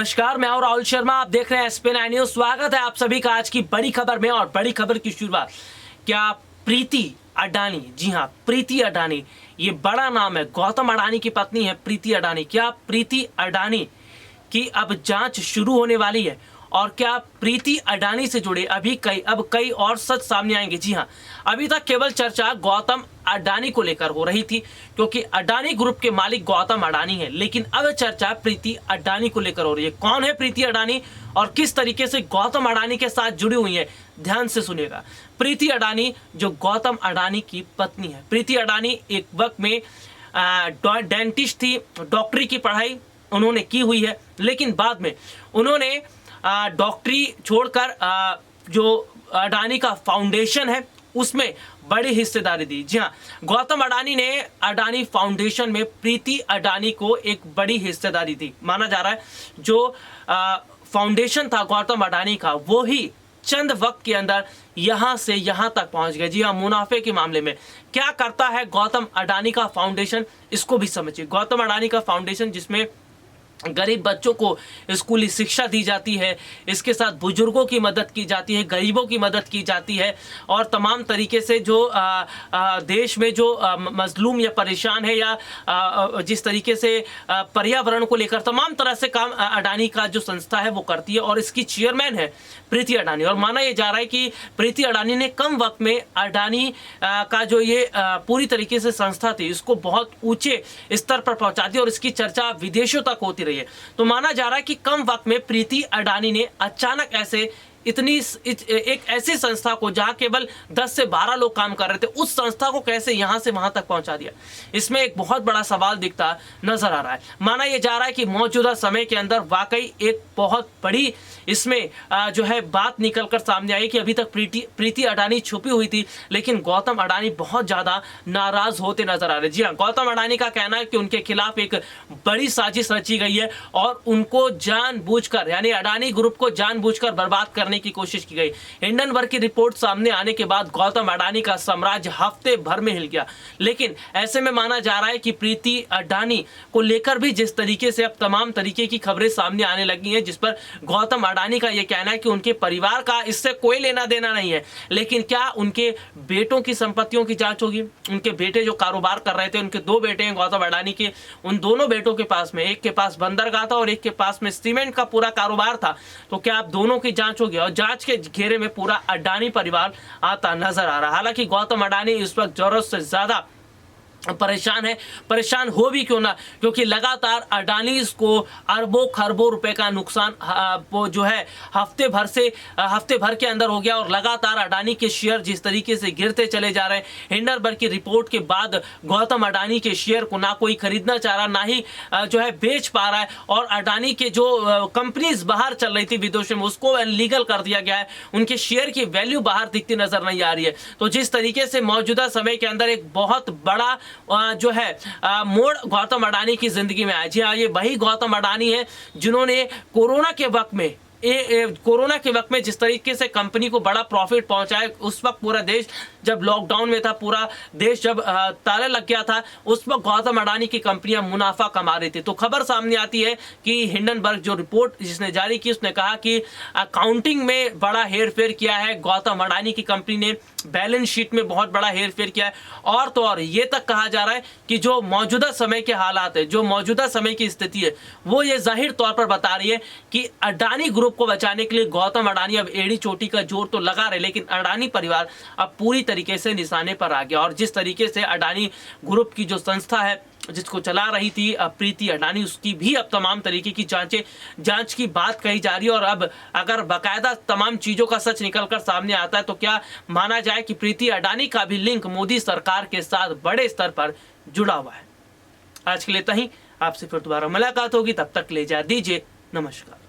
नमस्कार, मैं हूं राहुल शर्मा। आप देख रहे हैं SP9 न्यूज। स्वागत है आप सभी का आज की बड़ी खबर में। और बड़ी खबर की शुरुआत क्या प्रीति अडानी, जी हां, प्रीति अडानी, ये बड़ा नाम है। गौतम अडानी की पत्नी है प्रीति अडानी। क्या प्रीति अडानी की अब जांच शुरू होने वाली है? और क्या प्रीति अडानी से जुड़े अब कई और सच सामने आएंगे? जी हां, अभी तक केवल चर्चा गौतम अडानी को लेकर हो रही थी, क्योंकि अडानी ग्रुप के मालिक गौतम अडानी है। लेकिन अब चर्चा प्रीति अडानी को लेकर हो रही है। कौन है प्रीति अडानी और किस तरीके से गौतम अडानी के साथ जुड़ी हुई है? ध्यान से सुनिएगा। प्रीति अडानी जो गौतम अडानी की पत्नी है। प्रीति अडानी एक वक्त में डेंटिस्ट थी, डॉक्टरी की पढ़ाई उन्होंने की हुई है। लेकिन बाद में उन्होंने डॉक्टरी छोड़कर जो अडानी का फाउंडेशन है उसमें बड़ी हिस्सेदारी दी। जी हाँ, गौतम अडानी ने अडानी फाउंडेशन में प्रीति अडानी को एक बड़ी हिस्सेदारी दी। माना जा रहा है जो फाउंडेशन था गौतम अडानी का, वो ही चंद वक्त के अंदर यहां से यहां तक पहुंच गए। जी हाँ, मुनाफे के मामले में क्या करता है गौतम अडानी का फाउंडेशन, इसको भी समझिए। गौतम अडानी का फाउंडेशन जिसमें गरीब बच्चों को स्कूली शिक्षा दी जाती है, इसके साथ बुजुर्गों की मदद की जाती है, गरीबों की मदद की जाती है, और तमाम तरीके से जो देश में जो मजलूम या परेशान है, या जिस तरीके से पर्यावरण को लेकर तमाम तरह से काम अडानी का जो संस्था है वो करती है। और इसकी चेयरमैन है प्रीति अडानी। और माना यह जा रहा है कि प्रीति अडानी ने कम वक्त में अडानी का जो ये पूरी तरीके से संस्था थी इसको बहुत ऊंचे स्तर पर पहुंचा दिया, और इसकी चर्चा विदेशों तक होती रही है। तो माना जा रहा है कि कम वक्त में प्रीति अडानी ने अचानक ऐसे एक ऐसी संस्था को जहां केवल 10 से 12 लोग काम कर रहे थे, उस संस्था को कैसे यहां से वहां तक पहुंचा दिया, इसमें एक बहुत बड़ा सवाल दिखता नजर आ रहा है। माना यह जा रहा है कि मौजूदा समय के अंदर वाकई एक बहुत बड़ी इसमें जो है बात निकलकर सामने आई कि अभी तक प्रीति अडानी छुपी हुई थी, लेकिन गौतम अडानी बहुत ज्यादा नाराज होते नजर आ रहे। जी हाँ, गौतम अडानी का कहना है कि उनके खिलाफ एक बड़ी साजिश रची गई है और उनको जानबूझकर, यानी अडानी ग्रुप को जानबूझकर बर्बाद करने की कोशिश की गई। हिंडनबर्ग की रिपोर्ट सामने आने के बाद गौतम अडानी का साम्राज्य हफ्ते भर में हिल गया। लेकिन ऐसे में माना जा रहा है कि प्रीति अडानी को लेकर भी जिस तरीके से अब तमाम तरीके की खबरें सामने आने लगी हैं, जिस पर गौतम अडानी का यह कहना है कि उनके परिवार का इससे कोई लेना देना नहीं है, लेकिन क्या उनके बेटों की संपत्तियों की जांच होगी? उनके बेटे जो कारोबार कर रहे थे, उनके 2 बेटे हैं गौतम अडानी के, उन दोनों बेटों के पास में, एक के पास बंदरगाह था और एक के पास में सीमेंट का पूरा कारोबार था। तो क्या आप दोनों की जांच होगी? और जांच के घेरे में पूरा अडानी परिवार आता नजर आ रहा है। हालांकि गौतम अडानी इस वक्त जरूरत से ज्यादा परेशान है। परेशान हो भी क्यों ना, क्योंकि लगातार अडानी को अरबों खरबों रुपए का नुकसान वो जो है हफ्ते भर के अंदर हो गया। और लगातार अडानी के शेयर जिस तरीके से गिरते चले जा रहे हैं, हिंडनबर्ग की रिपोर्ट के बाद गौतम अडानी के शेयर को ना कोई खरीदना चाह रहा, ना ही जो है बेच पा रहा है। और अडानी के जो कंपनीज बाहर चल रही थी विदेशों में, उसको लीगल कर दिया गया है। उनके शेयर की वैल्यू बाहर दिखती नजर नहीं आ रही है। तो जिस तरीके से मौजूदा समय के अंदर एक बहुत बड़ा जो है मोड़ गौतम अडानी की जिंदगी में आया। जी हाँ, ये वही गौतम अडानी है जिन्होंने कोरोना के वक्त में जिस तरीके से कंपनी को बड़ा प्रॉफिट पहुंचाया। उस वक्त पूरा देश जब लॉकडाउन में था, पूरा देश जब ताले लग गया था, उस वक्त गौतम अडानी की कंपनियां मुनाफा कमा रही थी। तो खबर सामने आती है कि हिंडनबर्ग जो रिपोर्ट जिसने जारी की, उसने कहा कि अकाउंटिंग में बड़ा हेरफेर किया है गौतम अडानी की कंपनी ने, बैलेंस शीट में बहुत बड़ा हेरफेर किया है। और तो और ये तक कहा जा रहा है कि जो मौजूदा समय के हालात है, जो मौजूदा समय की स्थिति है, वो ये जाहिर तौर पर बता रही है कि अडानी ग्रुप को बचाने के लिए गौतम अडानी अब एड़ी चोटी का जोर तो लगा रहे, लेकिन अडानी परिवार अब पूरी तरीके से निशाने पर आ गया। और जिस तरीके से अडानी ग्रुप की जो संस्था है जिसको चला रही थी प्रीति अडानी, उसकी भी अब तमाम तरीके की जांच की बात कही जा रही है। और अब अगर बाकायदा तमाम चीजों का सच निकलकर सामने आता है तो क्या माना जाए कि प्रीति अडानी का भी लिंक मोदी सरकार के साथ बड़े स्तर पर जुड़ा हुआ है। आज के लिए इतना ही, आपसे फिर दोबारा मुलाकात होगी, तब तक ले जा दीजिए, नमस्कार।